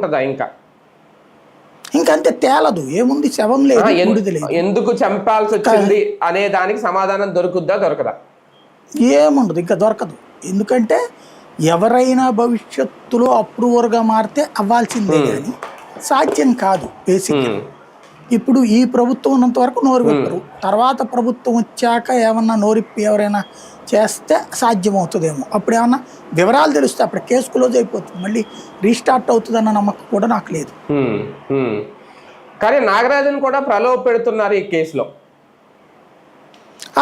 ఉంటుందా ఇంకా ఇంకంతే తేలదు, ఏముంది, శవం లేదు, బూడిద లేదు. ఎందుకు చంపాల్సి వచ్చింది అనే దానికి సమాధానం దొరుకుద్దా దొరకదా? ఏముండదు, ఇంకా దొరకదు. ఎందుకంటే ఎవరైనా భవిష్యత్తులో అప్రూవర్గా మారితే అవ్వాల్సిందే కానీ సాధ్యం కాదు బేసిక్గా. ఇప్పుడు ఈ ప్రభుత్వం ఉన్నంత వరకు నోరు విప్పరు, తర్వాత ప్రభుత్వం వచ్చాక ఏమన్నా నోరిప్పి ఎవరైనా చేస్తే సాధ్యమవుతుందేమో. అప్పుడు ఏమన్నా వివరాలు తెలుస్తే అప్పుడు కేసు క్లోజ్ అయిపోతుంది, మళ్ళీ రీస్టార్ట్ అవుతుందన్న నమ్మకం కూడా నాకు లేదు. కానీ నాగరాజన్ కూడా ప్రలోభ పెడుతున్నారు ఈ కేసులో.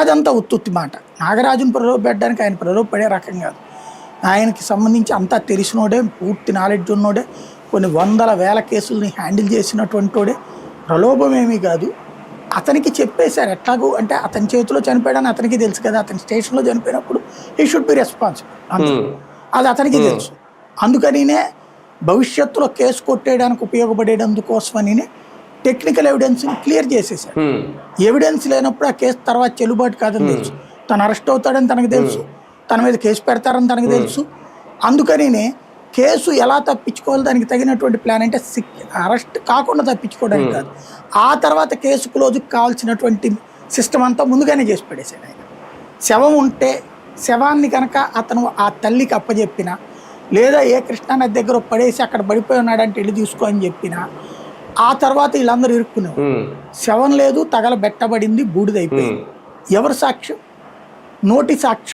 అదంతా ఉత్తుత్తి మాట. నాగరాజును ప్రలోభ పెట్టడానికి ఆయన ప్రలోభ పడే రకం కాదు. ఆయనకి సంబంధించి అంతా తెలిసినోడే, పూర్తి నాలెడ్జ్ ఉన్నోడే, కొన్ని వందల వేల కేసుల్ని హ్యాండిల్ చేసినటువంటి వాడే. ప్రలోభం ఏమీ కాదు. అతనికి చెప్పేశారు ఎట్లాగూ, అంటే అతని చేతిలో చనిపోయాడని అతనికి తెలుసు కదా, అతని స్టేషన్లో చనిపోయినప్పుడు హీ షుడ్ బి రెస్పాన్సిబుల్, అది అతనికి తెలుసు. అందుకనినే భవిష్యత్తులో కేసు కొట్టేయడానికి ఉపయోగపడేటందుకోసమని టెక్నికల్ ఎవిడెన్స్ని క్లియర్ చేసేసాడు. ఎవిడెన్స్ లేనప్పుడు ఆ కేసు తర్వాత చెల్లుబాటు కాదని తెలుసు, తను అరెస్ట్ అవుతాడని తనకు తెలుసు, తన మీద కేసు పెడతారని తనకు తెలుసు. అందుకనినే కేసు ఎలా తప్పించుకోవాలి, దానికి తగినటువంటి ప్లాన్ అంటే అరెస్ట్ కాకుండా తప్పించుకోవడానికి కాదు, ఆ తర్వాత కేసు క్లోజ్కి కావాల్సినటువంటి సిస్టమ్ అంతా ముందుగానే చేసి పడేసాడు ఆయన. శవం ఉంటే శవాన్ని కనుక అతను ఆ తల్లికి అప్పచెప్పినా, లేదా ఏ కృష్ణానది దగ్గర పడేసి అక్కడ పడిపోయి ఉన్నాడంటే వెళ్ళి తీసుకో అని చెప్పినా, ఆ తర్వాత వీళ్ళందరూ ఇరుక్కునేవారు. శవం లేదు, తగలబెట్టబడింది, బూడిదైపోయింది. ఎవరు సాక్ష్యం? నోటి సాక్ష్యం.